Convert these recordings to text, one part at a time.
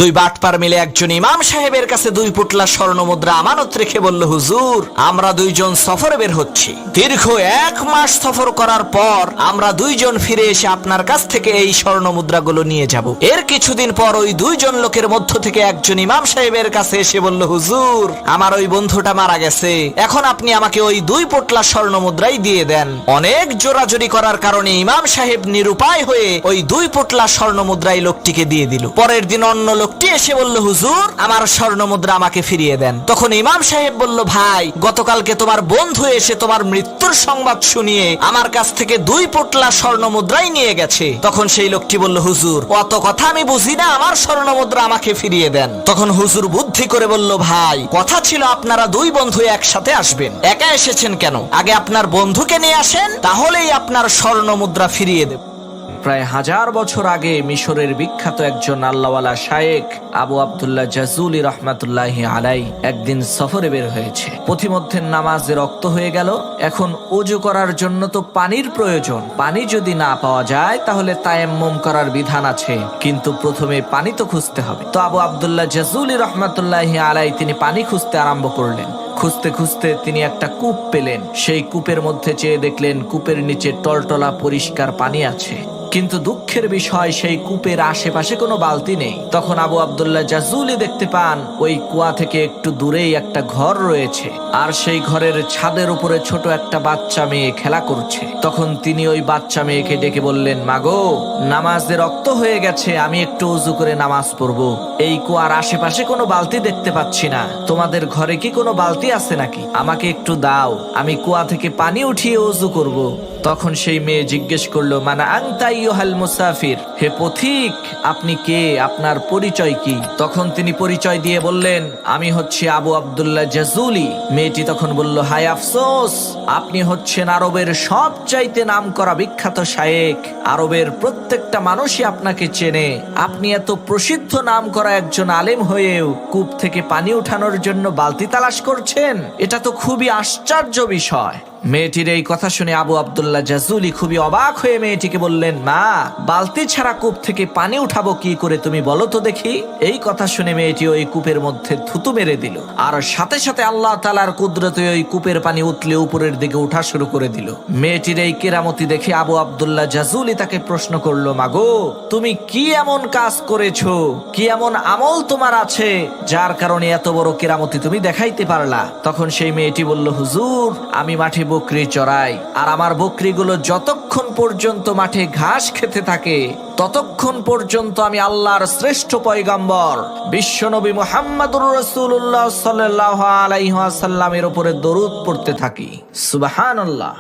দুই বাটপার মিলে একজন ইমাম সাহেবের কাছে 2 পুটলা স্বর্ণ মুদ্রা আমানত রেখে বলল, হুজুর, আমরা 2 জন সফরে বের হচ্ছি। দীর্ঘ 1 মাস সফর করার পর আমরা 2 জন ফিরে এসে আপনার কাছ থেকে এই স্বর্ণ মুদ্রাগুলো নিয়ে যাব। এর কিছুদিন পর ওই 2 জন লোকের মধ্য থেকে একজন ইমাম সাহেবের কাছে এসে বলল, হুজুর, আমার ওই বন্ধুটা মারা গেছে, এখন আপনি আমাকে ওই 2 পুটলা স্বর্ণ মুদ্রাই দিয়ে দেন। অনেক জোরাজুরি করার কারণে ইমাম সাহেব নিরুপায় হয়ে ওই 2 পুটলা স্বর্ণ মুদ্রাই লোকটিকে দিয়ে দিল। পরের দিন অন্য লোকটি এসে বলল, হুজুর, আমার স্বর্ণ মুদ্রা আমাকে ফিরিয়ে দেন। তখন ইমাম সাহেব বলল, ভাই, গতকালকে তোমার বন্ধু এসে তোমার মৃত্যুর সংবাদ শুনিয়ে আমার কাছ থেকে 2 পুটলা স্বর্ণ মুদ্রাই নিয়ে গেছে। তখন সেই লোকটি বলল, হুজুর, অত কথা আমি বুঝি না, আমার স্বর্ণ মুদ্রা আমাকে ফিরিয়ে দেন। তখন হুজুর বুদ্ধি করে বলল, ভাই, কথা ছিল আপনারা 2 বন্ধু একসাথে আসবেন, একা এসেছেন কেন? আগে আপনার বন্ধুকে নিয়ে আসেন, তাহলেই আপনার স্বর্ণ মুদ্রা ফিরিয়ে দেব। প্রায় 1000 বছর আগে মিশরের বিখ্যাত একজন আল্লাহওয়ালা শায়েখ আবু আব্দুল্লাহ জাজুলি রহমাতুল্লাহি আলাই একদিন সফরে বের হয়েছে। পথিমধ্যে নামাজে রক্ত হয়ে গেল। এখন ওযু করার জন্য তো পানির প্রয়োজন। পানি যদি না পাওয়া যায় তাহলে তায়াম্মুম করার বিধান আছে, কিন্তু প্রথমে পানি তো খুঁজতে হবে। তো আবু আব্দুল্লাহ জাজুলি রহমাতুল্লাহি আলাই তিনি পানি খুঁজতে আরম্ভ করলেন। খুঁজতে খুঁজতে তিনি একটা কূপ পেলেন। সেই কূপের মধ্যে চেয়ে দেখলেন কূপের নিচে টলটলা পরিষ্কার পানি আছে, কিন্তু দুঃখের বিষয় সেই কূপের আশেপাশে কোনো বালতি নেই। তখন আবু আব্দুল্লাহ জাজুলি দেখতে পান ওই কুয়া থেকে একটু দূরেই একটা ঘর রয়েছে, আর সেই ঘরের ছাদের উপরে ছোট একটা বাচ্চা মেয়ে খেলা করছে। তখন তিনি ওই বাচ্চা মেয়েকে ডেকে বললেন, মাগো, নামাজে রক্ত হয়ে গেছে, আমি একটু ওযু করে নামাজ পড়বো। এই কুয়ার আশেপাশে কোনো বালতি দেখতে পাচ্ছি না, তোমাদের ঘরে কি কোনো বালতি আছে নাকি? আমাকে একটু দাও, আমি কুয়া থেকে পানি উঠিয়ে ওযু করব। তখন সেই মেয়ে জিজ্ঞেস করলো, মানা আনতা আইয়ুহাল মুসাফির, হে পথিক, আপনি কে? আপনার পরিচয় কি? তখন তিনি পরিচয় দিয়ে বললেন, আমি হচ্ছি আবু আব্দুল্লাহ জাজুলি। মেয়েটি তখন বলল, হায় আফসোস, আপনি হচ্ছেন আরবের সবচাইতে নামকরা বিখ্যাত শায়েখ। আরবের প্রত্যেকটা মানুষই আপনাকে চেনে। আপনি এত প্রসিদ্ধ নামকরা একজন আলেম হয়েও কূপ থেকে পানি উঠানোর জন্য বালতি তালাশ করছেন, এটা তো খুবই আশ্চর্য বিষয়। মেয়েটির এই কথা শুনে আবু আব্দুল্লাহ জাজুলি খুবই অবাক হয়ে মেয়েটিকে বললেন, মা, বালতি ছাড়া কূপ থেকে পানি উঠাবো কি করে, তুমি বলো তো দেখি। এই কথা শুনে মেয়েটি ওই কূপের মধ্যে থুতু মেরে দিল, আর সাথে সাথে আল্লাহ তাআলার কুদরতে ওই কূপের পানি উতলে উপরের দিকে উঠা শুরু করে দিল। মেয়েটির এই কেরামতি দেখে আবু আব্দুল্লাহ জাজুলি তাকে প্রশ্ন করলো, মাগো, তুমি কি এমন কাজ করেছো, কি এমন আমল তোমার আছে যার কারণে এত বড় কেরামতি তুমি দেখাইতে পারলা? তখন সেই মেয়েটি বলল, হুজুর, আমি মাঠে বকরি চড়াই, আর আমার বকরিগুলো যতক্ষণ পর্যন্ত মাঠে ঘাস খেতে থাকে ততক্ষণ পর্যন্ত আমি আল্লাহর শ্রেষ্ঠ পয়গম্বর বিশ্বনবী মুহাম্মদুর রাসূলুল্লাহ সাল্লাল্লাহু আলাইহি ওয়াসাল্লামের উপরে দরুদ পড়তে থাকি। সুবহানাল্লাহ।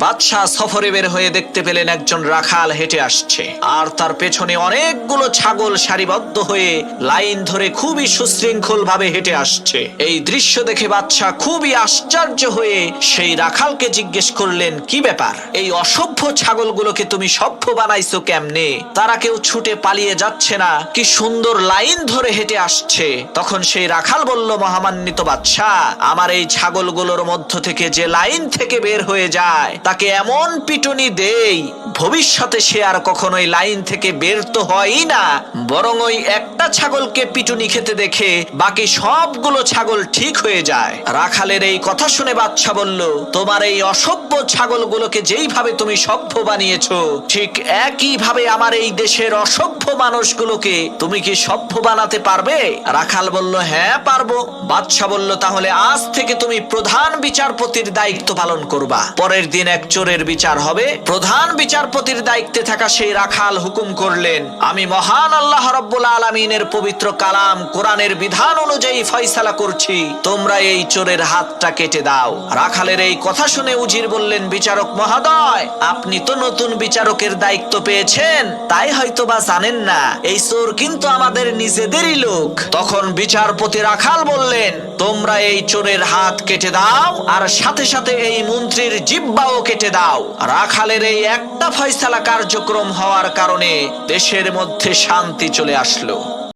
বাদশাহ সফরে বের হয়ে দেখতে পেলেন একজন রাখাল হেঁটে আসছে, আর তার পেছনে অনেকগুলো ছাগল সারিবদ্ধ হয়ে লাইন ধরে খুবই সুশৃঙ্খল ভাবে হেঁটে আসছে। এই দৃশ্য দেখে বাদশাহ খুবই আশ্চর্য হয়ে সেই রাখালকে জিজ্ঞেস করলেন, কি ব্যাপার, এই অসভ্য ছাগলগুলোকে তুমি সভ্য বানাইছো কেমনে? তারা কেউ ছুটে পালিয়ে যাচ্ছে না, কি সুন্দর লাইন ধরে হেঁটে আসছে। তখন সেই রাখাল বলল, মহামান্বিত বাদশাহ, আমার এই ছাগলগুলোর মধ্য থেকে যে লাইন থেকে বের হয়ে যায় তাকে এমন পিটুনি দেই ভবিষ্যতে সে আর কখনোই লাইন থেকে বের তো হয়ই না, বরং ওই একটা ছাগলকে পিটুনি খেতে দেখে বাকি সবগুলো ছাগল ঠিক হয়ে যায়। রাখালের এই কথা শুনে বাদশা বলল, তোমার এই অসভ্য ছাগলগুলোকে যেইভাবে তুমি সভ্য বানিয়েছো, ঠিক একই ভাবে আমার এই দেশের অসভ্য মানুষগুলোকে তুমি কি সভ্য বানাতে পারবে? রাখাল বলল, হ্যাঁ পারবো। বাদশা বলল, তাহলে আজ থেকে তুমি প্রধান বিচারপতির দায়িত্ব পালন করবা। পরের দিন এক চোরের বিচার হবে। প্রধান বিচারপতির দায়িত্বে থাকা সেই রাখাল হুকুম করলেন, আমি মহান আল্লাহ রাব্বুল আলামিনের পবিত্র কালাম কোরআনের বিধান অনুযায়ী ফয়সালা করছি, তোমরা এই চোরের হাতটা কেটে দাও। রাখালের এই কথা শুনে উজির বললেন, বিচারক মহোদয়, আপনি তো নতুন বিচারকের দায়িত্ব পেয়েছেন, তাই হয়তো বা জানেন না এই চোর কিন্তু আমাদের নিজেদেরই লোক। তখন বিচারপতি রাখাল বললেন, তোমরা এই চোরের হাত কেটে দাও, আর সাথে সাথে এই মন্ত্রীর জিহ্বাও কেটে দাও। রাখালের এই একটা ফয়সালা কার্যক্রম হওয়ার কারণে দেশের মধ্যে শান্তি চলে আসলো।